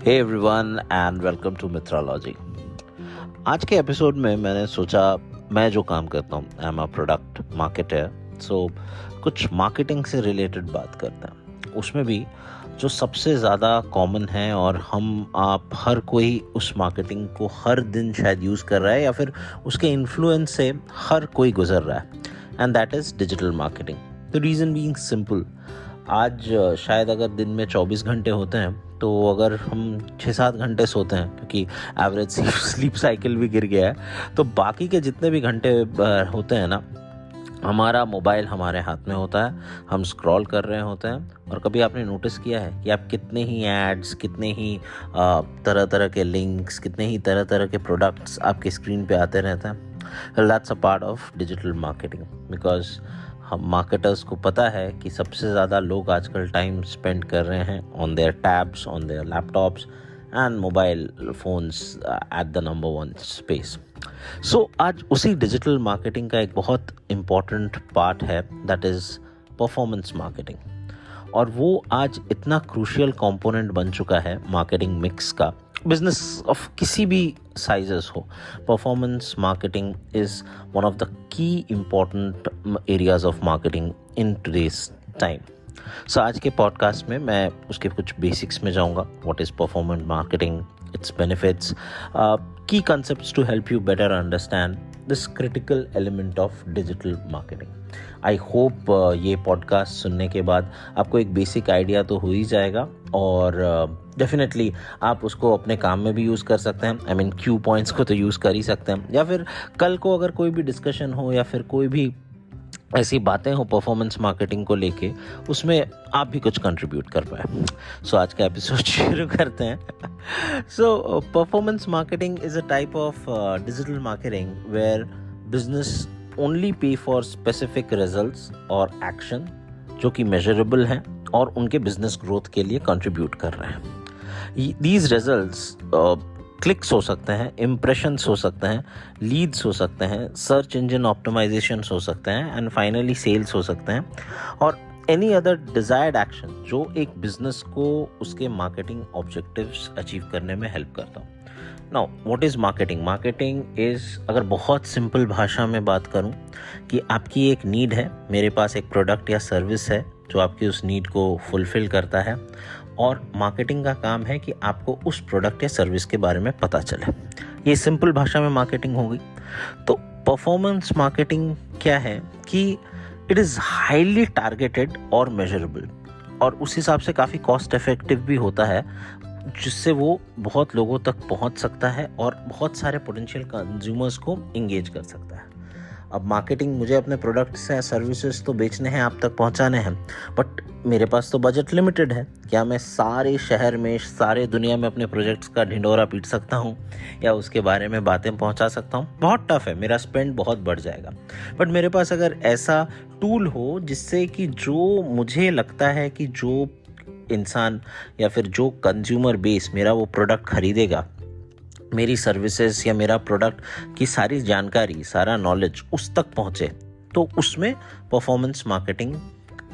Hey everyone and welcome to मित्रलॉजी। आज के एपिसोड में मैंने सोचा मैं जो काम करता हूँ, I am a product marketer, so कुछ मार्केटिंग से रिलेटेड बात करते हैं। उसमें भी जो सबसे ज़्यादा कॉमन है और हम आप हर कोई उस मार्केटिंग को हर दिन शायद यूज़ कर रहा है या फिर उसके इन्फ्लुएंस से हर कोई गुजर रहा है, and that is digital marketing. The reason being simple, आज शायद अगर दिन में 24 घंटे होते हैं तो अगर हम 6-7 घंटे सोते हैं, क्योंकि एवरेज स्लीप साइकिल भी गिर गया है, तो बाकी के जितने भी घंटे होते हैं ना, हमारा मोबाइल हमारे हाथ में होता है, हम स्क्रॉल कर रहे होते हैं। और कभी आपने नोटिस किया है कि आप कितने ही एड्स, कितने ही तरह तरह के लिंक्स, कितने ही तरह तरह के प्रोडक्ट्स आपके स्क्रीन पे आते रहते हैं? That's a part of digital marketing, because हम मार्केटर्स को पता है कि सबसे ज़्यादा लोग आजकल टाइम स्पेंड कर रहे हैं on their tabs, on their laptops and mobile phones at the number 1 space. So आज उसी डिजिटल मार्केटिंग का एक बहुत इम्पॉर्टेंट पार्ट है, दैट इज़ परफॉर्मेंस मार्केटिंग। और वो आज इतना क्रूशियल कंपोनेंट बन चुका है मार्केटिंग मिक्स का, बिजनेस ऑफ किसी भी साइजेस हो। Performance marketing is one of the key important areas of marketing in today's time. So आज के पॉडकास्ट में मैं उसके कुछ बेसिक्स में जाऊंगा। What is performance marketing, its benefits, key concepts to help you better understand this critical element of digital marketing. I hope ये podcast सुनने के बाद आपको एक बेसिक आइडिया तो हो ही जाएगा और डेफिनेटली आप उसको अपने काम में भी यूज़ कर सकते हैं। आई मीन क्यू पॉइंट्स को तो यूज़ कर ही सकते हैं, या फिर कल को अगर कोई भी डिस्कशन हो या फिर कोई भी ऐसी बातें हो परफॉर्मेंस मार्केटिंग को लेके, उसमें आप भी कुछ कंट्रीब्यूट कर पाए। सो आज का एपिसोड शुरू करते हैं। So performance marketing is a type of digital marketing where business only pay for specific results और एक्शन जो कि मेजरेबल हैं और उनके बिजनेस ग्रोथ के लिए कंट्रीब्यूट कर रहे हैं। दीज रिजल्ट्स क्लिक्स हो सकते हैं, इम्प्रेशंस हो सकते हैं, लीड्स हो सकते हैं, सर्च इंजन ऑप्टिमाइजेशंस हो सकते हैं, एंड फाइनली सेल्स हो सकते हैं, और एनी अदर डिजायर्ड एक्शन जो एक बिजनेस को उसके मार्केटिंग ऑब्जेक्टिव्स अचीव करने में हेल्प करता हूँ। Now what is marketing? Marketing is, अगर बहुत सिंपल भाषा में बात करूँ, कि आपकी एक नीड है, मेरे पास एक प्रोडक्ट या सर्विस है जो आपकी उस नीड को फुलफिल करता है, और मार्केटिंग का काम है कि आपको उस प्रोडक्ट या सर्विस के बारे में पता चले। ये सिंपल भाषा में मार्केटिंग हो गई। तो परफॉर्मेंस मार्केटिंग क्या है कि इट इज़ हाईली टारगेटेड और मेजरेबल, और उस हिसाब से काफ़ी कॉस्ट इफेक्टिव भी होता है, जिससे वो बहुत लोगों तक पहुंच सकता है और बहुत सारे पोटेंशियल कंज्यूमर्स को इंगेज कर सकता है। अब मार्केटिंग, मुझे अपने प्रोडक्ट्स या सर्विसेज तो बेचने हैं, आप तक पहुंचाने हैं, बट मेरे पास तो बजट लिमिटेड है। क्या मैं सारे शहर में, सारे दुनिया में अपने प्रोजेक्ट्स का ढिंढोरा पीट सकता हूं या उसके बारे में बातें पहुंचा सकता हूं? बहुत टफ है, मेरा स्पेंड बहुत बढ़ जाएगा। बट मेरे पास अगर ऐसा टूल हो जिससे कि जो मुझे लगता है कि जो इंसान या फिर जो कंज्यूमर बेस मेरा वो प्रोडक्ट खरीदेगा, मेरी सर्विसेज या मेरा प्रोडक्ट की सारी जानकारी, सारा नॉलेज उस तक पहुंचे, तो उसमें परफॉर्मेंस मार्केटिंग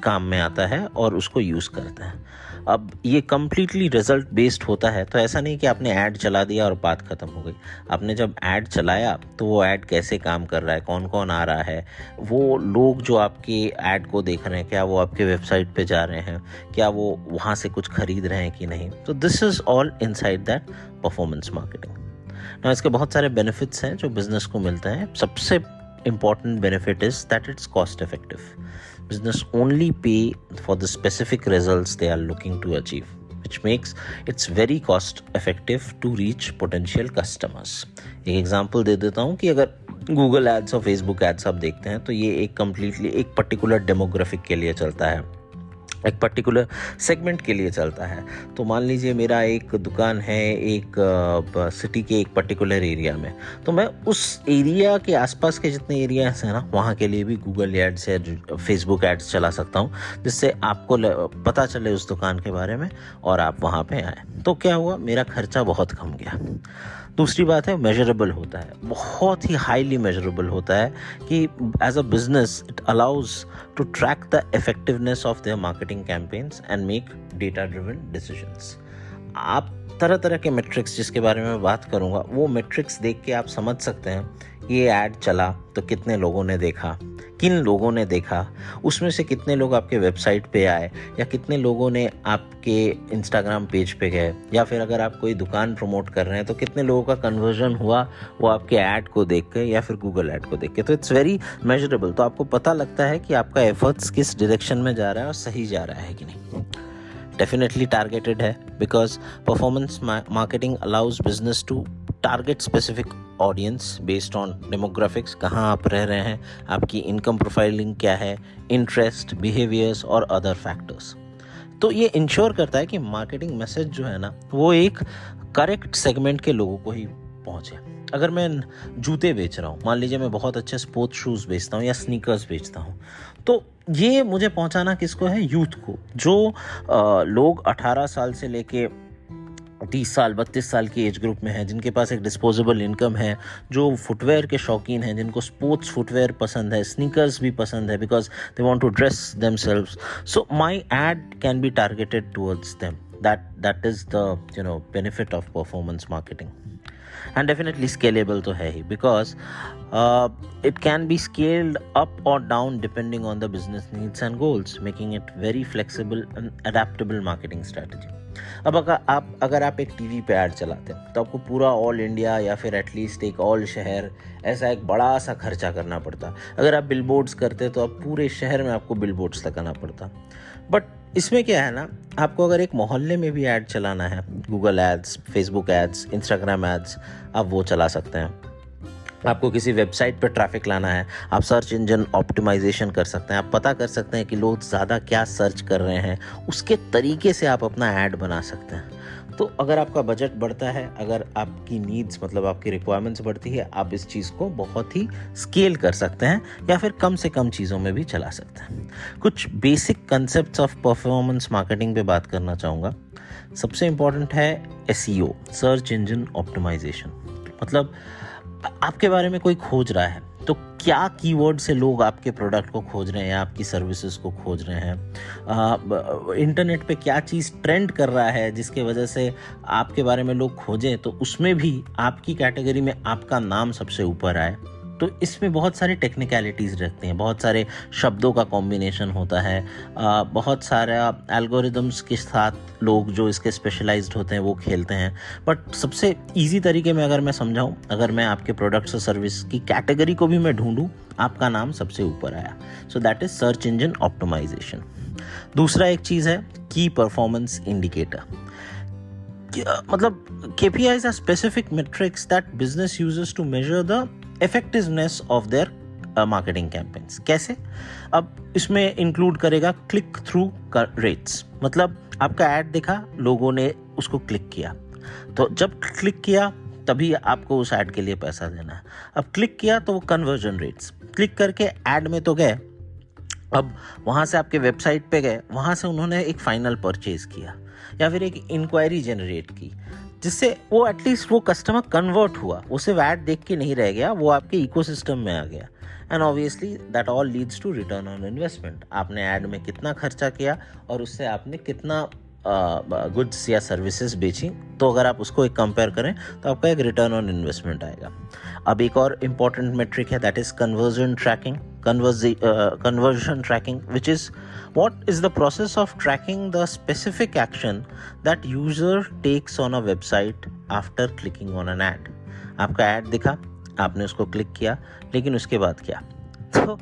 काम में आता है और उसको यूज़ करता है। अब ये कम्प्लीटली रिजल्ट बेस्ड होता है, तो ऐसा नहीं कि आपने ऐड चला दिया और बात ख़त्म हो गई। आपने जब ऐड चलाया तो वो ऐड कैसे काम कर रहा है, कौन कौन आ रहा है, वो लोग जो आपके ऐड को देख रहे हैं, क्या वो आपके वेबसाइट पे जा रहे हैं, क्या वो वहाँ से कुछ खरीद रहे हैं कि नहीं। तो this is all inside that performance marketing. ना इसके बहुत सारे बेनिफिट्स हैं जो बिजनेस को मिलते हैं। सबसे important benefit is that it's cost effective. Business only pay for the specific results they are looking to achieve, which makes it's very cost effective to reach potential customers. एक example दे देता हूँ कि अगर Google ads और Facebook ads आप देखते हैं तो ये एक कम्प्लीटली एक पर्टिकुलर डेमोग्राफिक के लिए चलता है, एक पर्टिकुलर सेगमेंट के लिए चलता है। तो मान लीजिए मेरा एक दुकान है एक सिटी के एक पर्टिकुलर एरिया में, तो मैं उस एरिया के आसपास के जितने एरियाज हैं ना, वहाँ के लिए भी गूगल एड्स या फेसबुक एड्स चला सकता हूँ, जिससे आपको पता चले उस दुकान के बारे में और आप वहाँ पे आए। तो क्या हुआ, मेरा खर्चा बहुत कम गया। दूसरी बात है, मेजरेबल होता है, बहुत ही हाईली मेजरेबल होता है कि as a business it allows to track the effectiveness of their marketing campaigns and make data driven decisions. आप तरह तरह के मेट्रिक्स जिसके बारे में मैं बात करूँगा, वो मेट्रिक्स देख के आप समझ सकते हैं ये ऐड चला तो कितने लोगों ने देखा, किन लोगों ने देखा, उसमें से कितने लोग आपके वेबसाइट पे आए, या कितने लोगों ने आपके इंस्टाग्राम पेज पे गए, या फिर अगर आप कोई दुकान प्रमोट कर रहे हैं तो कितने लोगों का कन्वर्जन हुआ वो आपके ऐड को देख के या फिर गूगल ऐड को देख के। तो इट्स वेरी मेजरेबल। तो आपको पता लगता है कि आपका एफर्ट्स किस डायरेक्शन में जा रहा है और सही जा रहा है कि नहीं। डेफिनेटली टारगेटेड है, because performance marketing allows business to target specific audience based on demographics, कहाँ आप रह रहे हैं, आपकी इनकम प्रोफाइलिंग क्या है, इंटरेस्ट, बिहेवियर्स और अदर फैक्टर्स। तो ये इंश्योर करता है कि मार्केटिंग मैसेज जो है ना वो एक करेक्ट सेगमेंट के लोगों को ही पहुँचे। अगर मैं जूते बेच रहा हूँ, मान लीजिए मैं बहुत अच्छे स्पोर्ट्स शूज़ बेचता हूँ या स्नीकर्स बेचता हूँ, तो ये मुझे पहुँचाना किसको है, यूथ को, जो लोग 18 साल से लेके 30 साल 32 साल की एज ग्रुप में है, जिनके पास एक डिस्पोजेबल इनकम है, जो फुटवेयर के शौकीन हैं, जिनको स्पोर्ट्स फुटवेयर पसंद है, स्नीकर्स भी पसंद है, because they want to dress themselves. So my ad can be targeted towards them. That is the benefit of performance marketing. And definitely scalable तो है ही, because it can be scaled up or down depending on the business needs and goals, making it very flexible and adaptable marketing strategy. अब अगर आप एक TV पे add चलाते हैं तो आपको पूरा ऑल इंडिया या फिर एटलीस्ट एक ऑल शहर ऐसा एक बड़ा सा खर्चा करना पड़ता। अगर आप बिलबोर्ड्स करते तो आप पूरे शहर में आपको बिलबोर्ड्स लगाना पड़ता। बट इसमें क्या है ना, आपको अगर एक मोहल्ले में भी ऐड चलाना है, Google ads, Facebook ads, Instagram ads, आप वो चला सकते हैं। आपको किसी वेबसाइट पर ट्रैफिक लाना है, आप सर्च इंजन ऑप्टिमाइजेशन कर सकते हैं। आप पता कर सकते हैं कि लोग ज़्यादा क्या सर्च कर रहे हैं, उसके तरीके से आप अपना ऐड बना सकते हैं। तो अगर आपका बजट बढ़ता है, अगर आपकी नीड्स मतलब आपकी रिक्वायरमेंट्स बढ़ती है, आप इस चीज़ को बहुत ही स्केल कर सकते हैं या फिर कम से कम चीज़ों में भी चला सकते हैं। कुछ basic concepts of performance marketing पे बात करना चाहूँगा। सबसे इम्पॉर्टेंट है SEO, सर्च इंजन ऑप्टिमाइजेशन। मतलब आपके बारे में कोई खोज रहा है तो क्या कीवर्ड से लोग आपके प्रोडक्ट को खोज रहे हैं या आपकी सर्विसेज को खोज रहे हैं, इंटरनेट पे क्या चीज़ ट्रेंड कर रहा है जिसके वजह से आपके बारे में लोग खोजें, तो उसमें भी आपकी कैटेगरी में आपका नाम सबसे ऊपर आए। तो इसमें बहुत सारी टेक्निकलिटीज़ रहती हैं, बहुत सारे शब्दों का कॉम्बिनेशन होता है, बहुत सारा एल्गोरिदम्स के साथ लोग जो इसके स्पेशलाइज्ड होते हैं वो खेलते हैं। बट सबसे इजी तरीके में अगर मैं समझाऊं, अगर मैं आपके प्रोडक्ट्स और सर्विस की कैटेगरी को भी मैं ढूंढूं, आपका नाम सबसे ऊपर आया। So that is search engine optimisation. दूसरा एक चीज़ है की परफॉर्मेंस इंडिकेटर। मतलब KPIs are specific metrics that business uses to measure the effectiveness of their marketing campaigns. कैसे? अब इसमें इंक्लूड करेगा क्लिक थ्रू रेट्स। मतलब आपका ऐड दिखा, लोगों ने उसको क्लिक किया, तो जब क्लिक किया तभी आपको उस ऐड के लिए पैसा देना है। अब क्लिक किया तो वो कन्वर्जन रेट्स, क्लिक करके ऐड में तो गए, अब वहाँ से आपके वेबसाइट पे गए, वहाँ से उन्होंने एक फाइनल परचेज किया या फिर एक इंक्वायरी जनरेट की, जिससे वो एटलीस्ट वो कस्टमर कन्वर्ट हुआ, वो सिर्फ ऐड देख के नहीं रह गया, वो आपके इकोसिस्टम में आ गया। And obviously that all leads to return on investment. आपने ऐड में कितना खर्चा किया और उससे आपने कितना गुड्स या सर्विसेज बेची, तो अगर आप उसको एक कंपेयर करें तो आपका एक रिटर्न ऑन इन्वेस्टमेंट आएगा। अब एक और इम्पॉर्टेंट मेट्रिक है, that is conversion tracking. Conversion tracking, which is what is the process of tracking the specific action that user takes on a website after clicking on an ad. आपका ad दिखा, आपने उसको click किया, लेकिन उसके बाद क्या, तो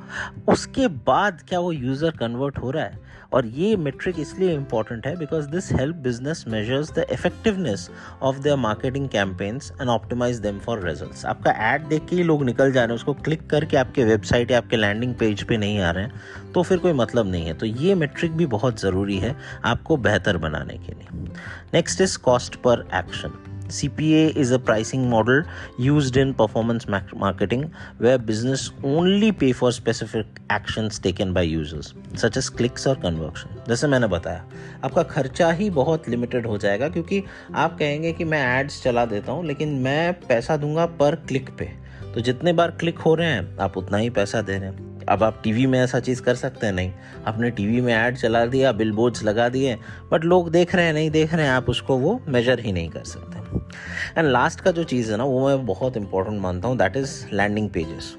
उसके बाद क्या वो यूज़र कन्वर्ट हो रहा है। और ये मेट्रिक इसलिए इम्पॉर्टेंट है because this help business measures the effectiveness of their marketing campaigns and optimise them for results. आपका ऐड देख के ही लोग निकल जा रहे हैं, उसको क्लिक करके आपके वेबसाइट या आपके लैंडिंग पेज पे नहीं आ रहे हैं, तो फिर कोई मतलब नहीं है। तो ये मेट्रिक भी बहुत ज़रूरी है आपको बेहतर बनाने के लिए। Next is cost per action. CPA is a pricing model used in performance marketing where business only pay for specific actions taken by users such as clicks or conversion. जैसे मैंने बताया, आपका खर्चा ही बहुत लिमिटेड हो जाएगा, क्योंकि आप कहेंगे कि मैं एड्स चला देता हूँ लेकिन मैं पैसा दूंगा पर क्लिक पे, तो जितने बार क्लिक हो रहे हैं आप उतना ही पैसा दे रहे हैं। अब आप टीवी में ऐसा चीज़ कर सकते हैं? नहीं। आपने टीवी में ऐड चला दिया, बिलबोर्ड्स लगा दिए, बट लोग देख रहे हैं नहीं देख रहे हैं, आप उसको वो मेजर ही नहीं कर सकते। एंड लास्ट का जो चीज़ है ना, वो मैं बहुत इंपॉर्टेंट मानता हूँ, that is landing pages.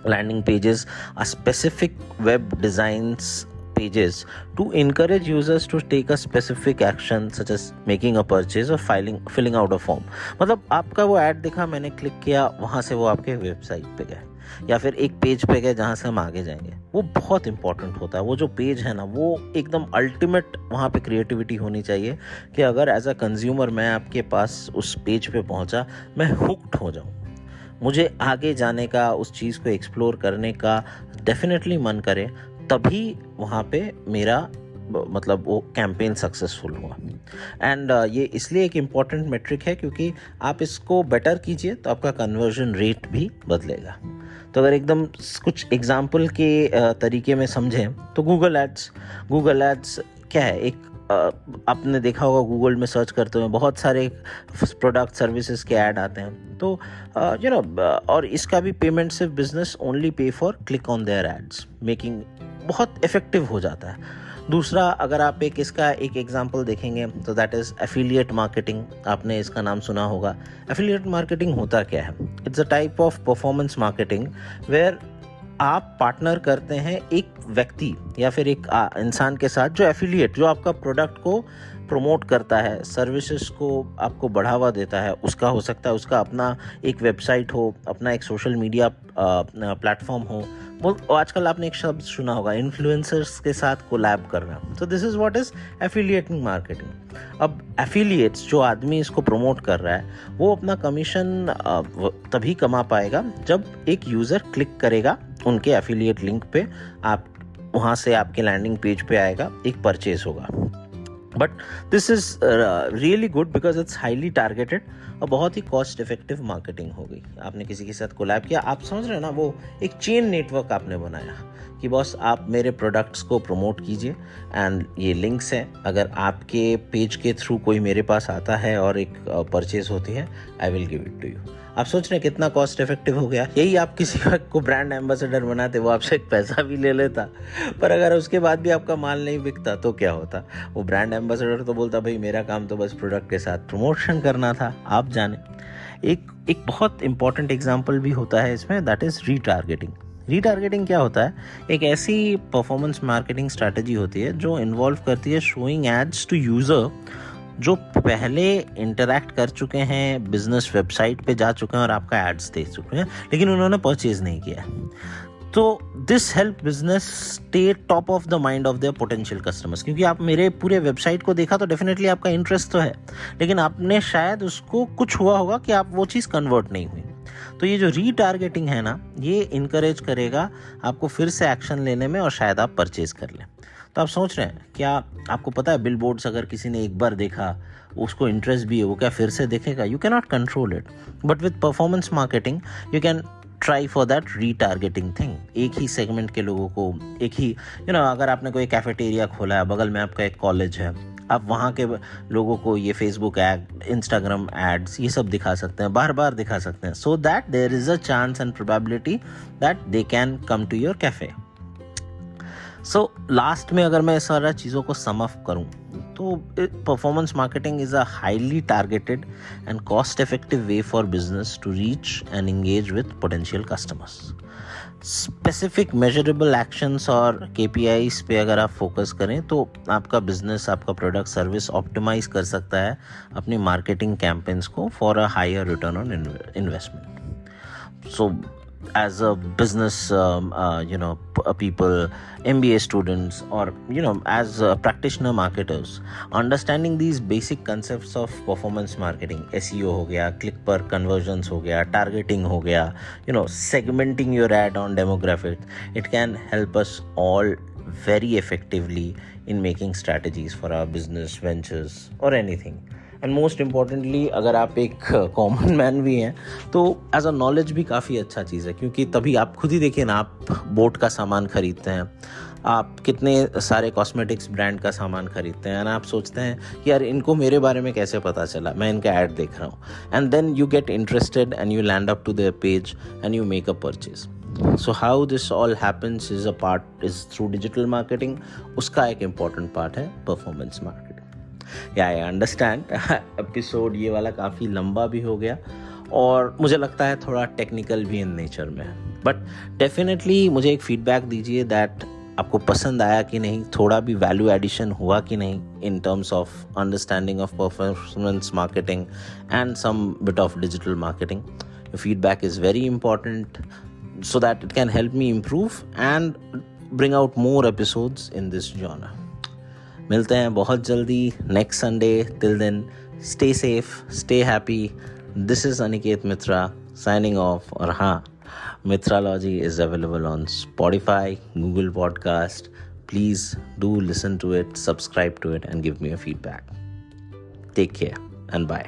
Landing pages are specific web designs pages to encourage users to take a specific action such as making a purchase or filling out a form. मतलब आपका वो ऐड दिखा, मैंने click किया, वहाँ से वो आपके वेबसाइट पे गए या फिर एक पेज पे गए जहाँ से हम आगे जाएंगे. वो बहुत इंपॉर्टेंट होता है. वो जो पेज है ना, वो एकदम अल्टीमेट वहाँ पे क्रिएटिविटी होनी चाहिए कि अगर एज अ कंज्यूमर मैं आपके पास उस पेज पे पहुँचा, मैं हुक्ड हो जाऊँ, मुझे आगे जाने का, उस चीज़ को एक्सप्लोर करने का डेफिनेटली मन करे, तभी वहाँ पे मेरा मतलब वो कैंपेन सक्सेसफुल हुआ. एंड ये इसलिए एक इम्पॉर्टेंट मेट्रिक है क्योंकि आप इसको बेटर कीजिए तो आपका कन्वर्जन रेट भी बदलेगा. तो अगर एकदम कुछ एग्जाम्पल के तरीके में समझें तो गूगल एड्स क्या है? एक आपने देखा होगा गूगल में सर्च करते हुए बहुत सारे प्रोडक्ट सर्विसेज के ऐड आते हैं. तो और इसका भी पेमेंट सिर्फ business only pay for click on their ads making बहुत इफेक्टिव हो जाता है. दूसरा, अगर आप इसका एक एग्जांपल देखेंगे तो दैट इज़ एफिलिएट मार्केटिंग. आपने इसका नाम सुना होगा. एफिलिएट मार्केटिंग होता क्या है? It's a type of performance marketing where आप पार्टनर करते हैं एक व्यक्ति या फिर एक इंसान के साथ जो एफिलिएट, जो आपका प्रोडक्ट को प्रमोट करता है, सर्विसेज को आपको बढ़ावा देता है. उसका हो सकता है उसका अपना एक वेबसाइट हो, अपना एक सोशल मीडिया प्लेटफॉर्म हो. आजकल आपने एक शब्द सुना होगा, इन्फ्लुएंसर्स के साथ कोलैब करना. So this is what is affiliating marketing. अब एफिलिएट्स, जो आदमी इसको प्रमोट कर रहा है, वो अपना कमीशन तभी कमा पाएगा जब एक यूज़र क्लिक करेगा उनके एफिलिएट लिंक पे, आप वहाँ से आपके लैंडिंग पेज पे आएगा, एक परचेज होगा. But this is really good because it's highly targeted और बहुत ही कॉस्ट इफेक्टिव मार्केटिंग हो गई. आपने किसी के साथ कोलैब किया, आप समझ रहे हैं ना, वो एक चेन नेटवर्क आपने बनाया कि बॉस आप मेरे प्रोडक्ट्स को प्रमोट कीजिए एंड ये लिंक्स हैं, अगर आपके पेज के थ्रू कोई मेरे पास आता है और एक परचेज होती है, I will give it to you. आप सोच रहे हैं कितना कॉस्ट इफेक्टिव हो गया. यही आप किसी को ब्रांड एम्बेसडर बनाते, वो आपसे एक पैसा भी ले लेता, पर अगर उसके बाद भी आपका माल नहीं बिकता तो क्या होता? वो ब्रांड एम्बेसडर तो बोलता भाई मेरा काम तो बस प्रोडक्ट के साथ प्रमोशन करना था, आप जाने. एक बहुत इंपॉर्टेंट एग्जाम्पल भी होता है इसमें, दैट इज़ रीटारगेटिंग. रीटारगेटिंग क्या होता है? एक ऐसी परफॉर्मेंस मार्केटिंग स्ट्रैटेजी होती है जो इन्वॉल्व करती है शोइंग एड्स टू यूज़र जो पहले इंटरैक्ट कर चुके हैं, बिजनेस वेबसाइट पे जा चुके हैं और आपका एड्स देख चुके हैं, लेकिन उन्होंने परचेज नहीं किया. तो this help business stay top of the mind of their potential customers. क्योंकि आप मेरे पूरे वेबसाइट को देखा तो डेफिनेटली आपका इंटरेस्ट तो है, लेकिन आपने शायद उसको कुछ हुआ होगा कि आप वो चीज़ कन्वर्ट नहीं हुई. तो ये जो रीटारगेटिंग है ना, ये इनकरेज करेगा आपको फिर से एक्शन लेने में और शायद आप परचेज कर लें. तो आप सोच रहे हैं, क्या आपको पता है बिलबोर्ड्स अगर किसी ने एक बार देखा, उसको इंटरेस्ट भी है, वो क्या फिर से देखेगा? You can not control it. But with performance marketing you can try for that retargeting thing. एक ही सेगमेंट के लोगों को, एक ही अगर आपने कोई कैफेटेरिया खोला है, बगल में आपका एक कॉलेज है, आप वहाँ के लोगों को ये फेसबुक एड, इंस्टाग्राम एड्स, ये सब दिखा सकते हैं, बार बार दिखा सकते हैं, so that there is a chance and probability that they can come to your cafe. So last में अगर मैं सारा चीज़ों को सम अप करूँ तो performance marketing is a highly targeted and cost effective way for business to reach and engage with potential customers. Specific measurable actions और KPIs पे अगर आप फोकस करें तो आपका बिजनेस, आपका प्रोडक्ट सर्विस ऑप्टिमाइज कर सकता है अपनी मार्केटिंग कैंपेन्स को for a higher return on investment. So as a business people, MBA students, or as practitioner marketers, understanding these basic concepts of performance marketing, SEO हो गया, click per conversions हो गया, targeting हो गया, segmenting your ad on demographics, it can help us all very effectively in making strategies for our business ventures or anything. And most importantly, अगर आप एक common man भी हैं तो एज अ नॉलेज भी काफ़ी अच्छा चीज़ है. क्योंकि तभी आप खुद ही देखिए ना, आप बोट का सामान खरीदते हैं, आप कितने सारे कॉस्मेटिक्स ब्रांड का सामान खरीदते हैं, एंड आप सोचते हैं कि यार इनको मेरे बारे में कैसे पता चला, मैं इनका ऐड देख रहा हूँ, and then you get interested and you land up to their page and you make a purchase. So how this all happens is through digital marketing. उसका एक important part है performance marketing. Yeah, I understand. Episode ये वाला काफ़ी लंबा भी हो गया और मुझे लगता है थोड़ा टेक्निकल भी इन नेचर में है, बट डेफिनेटली मुझे एक फीडबैक दीजिए दैट आपको पसंद आया कि नहीं, थोड़ा भी वैल्यू एडिशन हुआ कि नहीं in terms of understanding of performance marketing and some bit of digital marketing. Your feedback is very important so that it can help me improve and bring out more episodes in this genre. मिलते हैं बहुत जल्दी next Sunday. Till then, stay safe, stay happy. This is Aniket Mitra signing off. और हाँ, Mitralogy is available on Spotify, Google Podcast. Please do listen to it, subscribe to it and give me a feedback. Take care and bye.